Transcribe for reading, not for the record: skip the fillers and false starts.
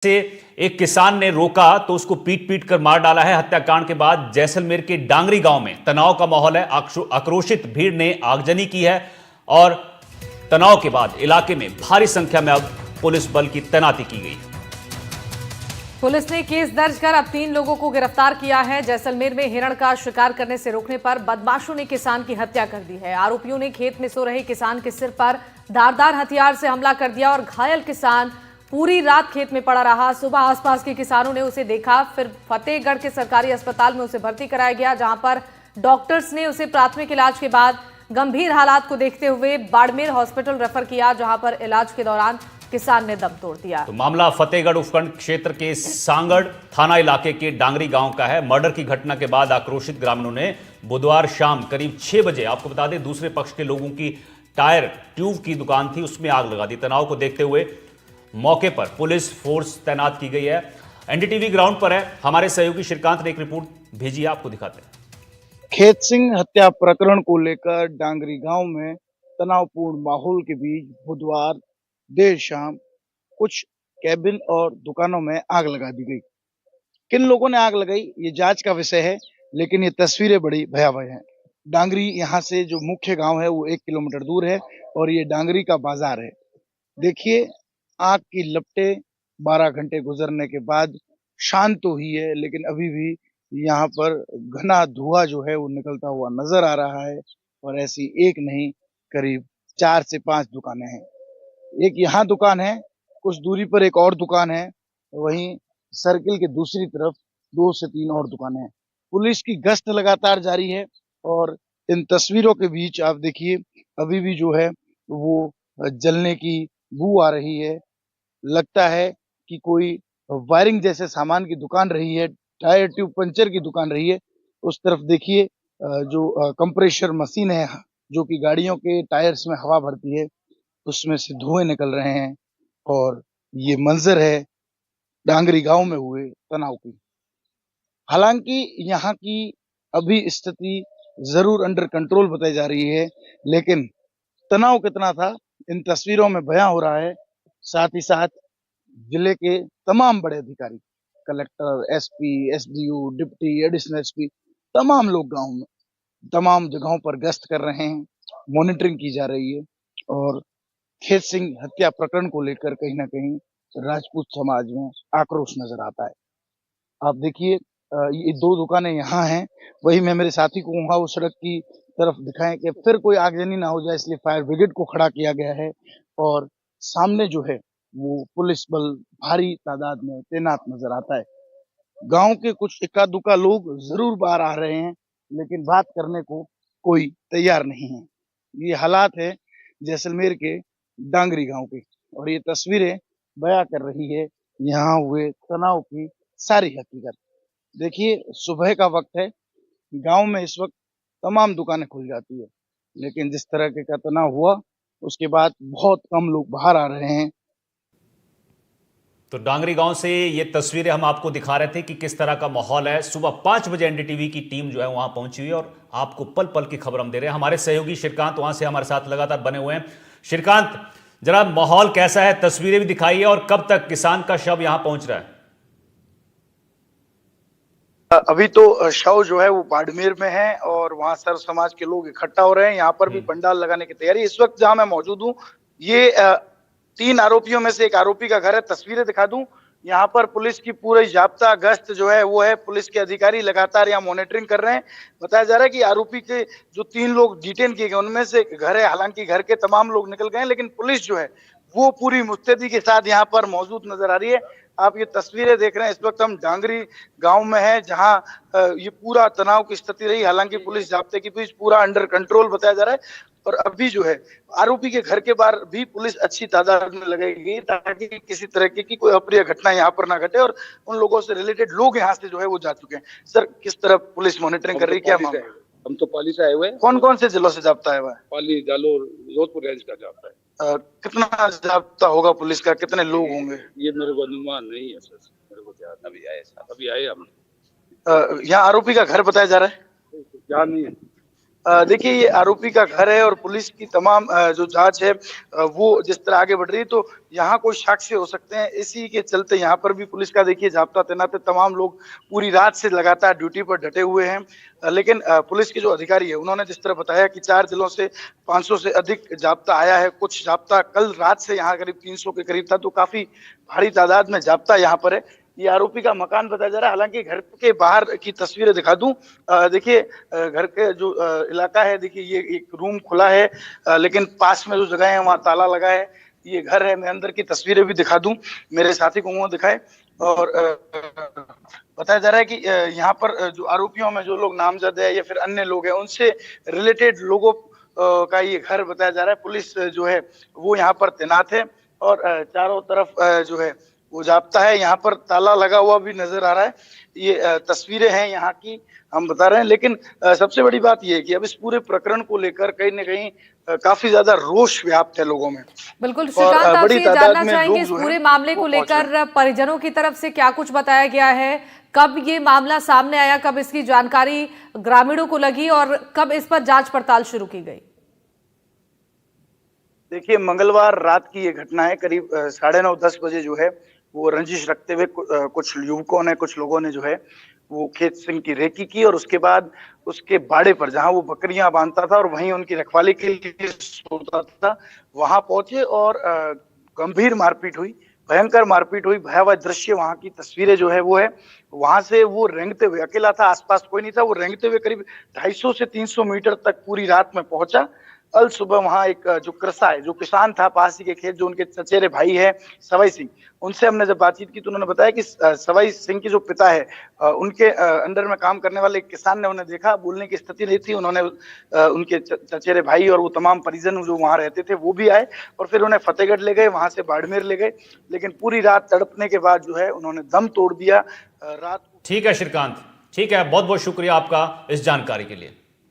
से एक किसान ने रोका तो उसको पीट पीट कर मार डाला है। हत्याकांड के बाद जैसलमेर के डांगरी गांव में तनाव का माहौल है। आक्रोशित भीड़ ने आगजनी की है और तनाव के बाद इलाके में भारी संख्या में अब पुलिस बल की तैनाती की गई। पुलिस ने केस दर्ज कर अब 3 लोगों को गिरफ्तार किया है। जैसलमेर में हिरण का शिकार करने से रोकने पर बदमाशों ने किसान की हत्या कर दी है। आरोपियों ने खेत में सो रहे किसान के सिर पर धारदार हथियार से हमला कर दिया और घायल किसान पूरी रात खेत में पड़ा रहा। सुबह आसपास के किसानों ने उसे देखा, फिर फतेहगढ़ के सरकारी अस्पताल में उसे भर्ती कराया गया, जहां पर डॉक्टर्स ने उसे प्राथमिक इलाज के बाद गंभीर हालात को देखते हुए बाड़मेर हॉस्पिटल रेफर किया, जहां पर इलाज के दौरान किसान ने दम तोड़ दिया। तो मामला फतेहगढ़ उपखंड क्षेत्र के सांगड़ थाना इलाके के डांगरी गांव का है। मर्डर की घटना के बाद आक्रोशित ग्रामीणों ने बुधवार शाम करीब 6 बजे, आपको बता दें, दूसरे पक्ष के लोगों की टायर ट्यूब की दुकान थी, उसमें आग लगा दी। तनाव को देखते हुए मौके पर पुलिस फोर्स तैनात की गई है। एनडीटीवी ग्राउंड पर है, हमारे सहयोगी श्रीकांत ने एक रिपोर्ट भेजी है, आपको दिखाते हैं। खेत सिंह हत्या प्रकरण को लेकर डांगरी गांव में तनावपूर्ण माहौल के बीच बुधवार देर शाम कुछ कैबिन और दुकानों में आग लगा दी गई। किन लोगों ने आग लगाई ये जांच का विषय है, लेकिन ये तस्वीरें बड़ी भयावह हैं। डांगरी यहाँ से जो मुख्य गांव है वो 1 किलोमीटर दूर है और ये डांगरी का बाजार है। देखिए, आग की लपटें 12 घंटे गुजरने के बाद शांत तो हुई है, लेकिन अभी भी यहाँ पर घना धुआं जो है वो निकलता हुआ नजर आ रहा है। और ऐसी एक नहीं, करीब 4 से 5 दुकानें हैं। एक यहाँ दुकान है, कुछ दूरी पर एक और दुकान है, वहीं सर्किल के दूसरी तरफ 2 से 3 और दुकानें हैं। पुलिस की गश्त लगातार जारी है और इन तस्वीरों के बीच आप देखिए, अभी भी जो है वो जलने की बू आ रही है। लगता है कि कोई वायरिंग जैसे सामान की दुकान रही है, टायर ट्यूब पंचर की दुकान रही है। उस तरफ देखिए, जो कंप्रेशर मशीन है जो कि गाड़ियों के टायर्स में हवा भरती है, उसमें से धुएं निकल रहे हैं। और ये मंजर है डांगरी गांव में हुए तनाव की। हालांकि यहाँ की अभी स्थिति जरूर अंडर कंट्रोल बताई जा रही है, लेकिन तनाव कितना था इन तस्वीरों में बयां हो रहा है। साथ ही साथ जिले के तमाम बड़े अधिकारी, collector, SP, SDO, deputy, additional SP, तमाम लोग गांव में तमाम जगहों पर गश्त कर रहे हैं, मॉनिटरिंग की जा रही है। और खेत सिंह हत्या प्रकरण को लेकर कहीं ना कहीं राजपूत समाज में आक्रोश नजर आता है। आप देखिए, ये 2 दुकानें यहाँ हैं, वही मैं मेरे साथी को कहूँगा वो सड़क की तरफ दिखाएं कि फिर कोई आगजनी ना हो जाए, इसलिए फायर ब्रिगेड को खड़ा किया गया है। और सामने जो है वो पुलिस बल भारी तादाद में तैनात नजर आता है। गांव के कुछ इक्का दुक्का लोग जरूर बाहर आ रहे हैं, लेकिन बात करने को कोई तैयार नहीं है। ये हालात है जैसलमेर के डांगरी गांव के, और ये तस्वीरें बयां कर रही है यहाँ हुए तनाव की सारी हकीकत। देखिए, सुबह का वक्त है, गांव में इस वक्त तमाम दुकानें खुल जाती है, लेकिन जिस तरह का तनाव हुआ उसके बाद बहुत कम लोग बाहर आ रहे हैं। तो डांगरी गांव से ये तस्वीरें हम आपको दिखा रहे थे कि किस तरह का माहौल है। सुबह 5 बजे एनडीटीवी की टीम जो है वहां पहुंची हुई है और आपको पल पल की खबर हम दे रहे हैं। हमारे सहयोगी श्रीकांत वहां से हमारे साथ लगातार बने हुए हैं। श्रीकांत, जरा माहौल कैसा है, तस्वीरें भी दिखाइए, और कब तक किसान का शव यहां पहुंच रहा है? अभी तो शव जो है वो बाड़मेर में है और वहां सर्व समाज के लोग इकट्ठा हो रहे हैं। यहाँ पर भी पंडाल लगाने की तैयारी। इस वक्त जहां मैं मौजूद हूँ, ये 3 आरोपियों में से एक आरोपी का घर है। तस्वीरें दिखा दूं, यहाँ पर पुलिस की पूरी जाब्ता गश्त जो है वो है। पुलिस के अधिकारी लगातार यहाँ मॉनिटरिंग कर रहे हैं। बताया जा रहा है कि आरोपी के जो 3 लोग डिटेन किए गए उनमें से घर है, हालांकि घर के तमाम लोग निकल गए, लेकिन पुलिस जो है वो पूरी मुस्तैदी के साथ यहाँ पर मौजूद नजर आ रही है। आप ये तस्वीरें देख रहे हैं, इस वक्त हम डांगरी गांव में हैं, जहां ये पूरा तनाव की स्थिति रही। हालांकि पुलिस जाब्ते के बीच पूरा अंडर कंट्रोल बताया जा रहा है। और अभी जो है आरोपी के घर के बाहर भी पुलिस अच्छी तादाद में लगाई, ताकि किसी तरह की कोई अप्रिय घटना यहाँ पर ना घटे। और उन लोगों से रिलेटेड लोग यहाँ से जो है वो जा चुके हैं। सर, किस तरह पुलिस मॉनिटरिंग कर रही है, क्या मामला? हम तो पाली से आए हुए हैं। कौन कौन से जिलों से जाब्ता है? पाली, जालोर, जोधपुर रेंज का जाब्ता है। कितना जाब्ता होगा पुलिस का, कितने लोग होंगे? ये मेरे को अनुमान नहीं है सर, मेरे को ध्यान अभी आए हम। यहाँ आरोपी का घर बताया जा रहा है? ध्यान नहीं है। देखिए ये आरोपी का घर है और पुलिस की तमाम जो जांच है वो जिस तरह आगे बढ़ रही है, तो यहाँ कोई साक्ष्य हो सकते हैं, इसी के चलते यहाँ पर भी पुलिस का देखिए जाब्ता तैनात है। तमाम लोग पूरी रात से लगातार ड्यूटी पर डटे हुए हैं। लेकिन पुलिस के जो अधिकारी है उन्होंने जिस तरह बताया कि 4 जिलों से 500 से अधिक जाब्ता आया है। कुछ जाब्ता कल रात से यहाँ करीब 300 के करीब था, तो काफी भारी तादाद में जाब्ता यहाँ पर है। ये आरोपी का मकान बताया जा रहा है। हालांकि घर के बाहर की तस्वीरें दिखा दूं, देखिए घर के जो इलाका है, देखिए ये एक रूम खुला है, लेकिन पास में जो जगह है वहाँ ताला लगा है। ये घर है, मैं अंदर की तस्वीरें भी दिखा दूं, मेरे साथी को वो दिखाए। और बताया जा रहा है कि यहाँ पर जो आरोपियों में जो लोग नामजद है या फिर अन्य लोग हैं, उनसे रिलेटेड लोगों का ये घर बताया जा रहा है। पुलिस जो है वो यहाँ पर तैनात है और चारों तरफ जो है वो जाप्ता है। यहाँ पर ताला लगा हुआ भी नजर आ रहा है। ये तस्वीरें हैं यहाँ की, हम बता रहे हैं। लेकिन सबसे बड़ी बात यह है कि अब इस पूरे प्रकरण को लेकर कहीं न कहीं काफी ज्यादा रोष व्याप्त है लोगों में। बिल्कुल और श्रीकांत, आपसे बड़ी ये तादाद जानना में चाहेंगे लोग इस जो है पूरे मामले को वो पहुंचे। लेकर परिजनों की तरफ से क्या कुछ बताया गया है? कब ये मामला सामने आया, कब इसकी जानकारी ग्रामीणों को लगी और कब इस पर जांच पड़ताल शुरू की गई? देखिए मंगलवार रात की ये घटना है। करीब 9:30-10 बजे जो है वो रंजिश रखते हुए कुछ युवकों ने, कुछ लोगों ने जो है वो खेत सिंह की रेकी की और उसके बाद उसके बाड़े पर जहां वो बकरियां बांधता था और वहीं उनकी रखवाली के लिए सोता था, वहां पहुंचे और गंभीर मारपीट हुई, भयंकर मारपीट हुई। भयावह दृश्य वहां की तस्वीरें जो है वो है। वहां से वो रेंगते हुए, अकेला था, आसपास कोई नहीं था, वो रेंगते हुए करीब 250 से 300 मीटर तक पूरी रात में पहुंचा। कल सुबह वहां एक जो कृषा है, जो किसान था पास ही के खेत, जो उनके चचेरे भाई है सवाई सिंह, उनसे हमने जब बातचीत की तो उन्होंने बताया कि सवाई सिंह के जो पिता है, उनके अंडर में काम करने वाले एक किसान ने उन्हें देखा, बोलने की स्थिति नहीं थी। उन्होंने उनके चचेरे भाई और वो तमाम परिजन जो वहां रहते थे वो भी आए और फिर उन्हें फतेहगढ़ ले गए, वहां से बाड़मेर ले गए। लेकिन पूरी रात तड़पने के बाद जो है उन्होंने दम तोड़ दिया। रात ठीक है श्रीकांत, ठीक है, बहुत बहुत शुक्रिया आपका इस जानकारी के लिए।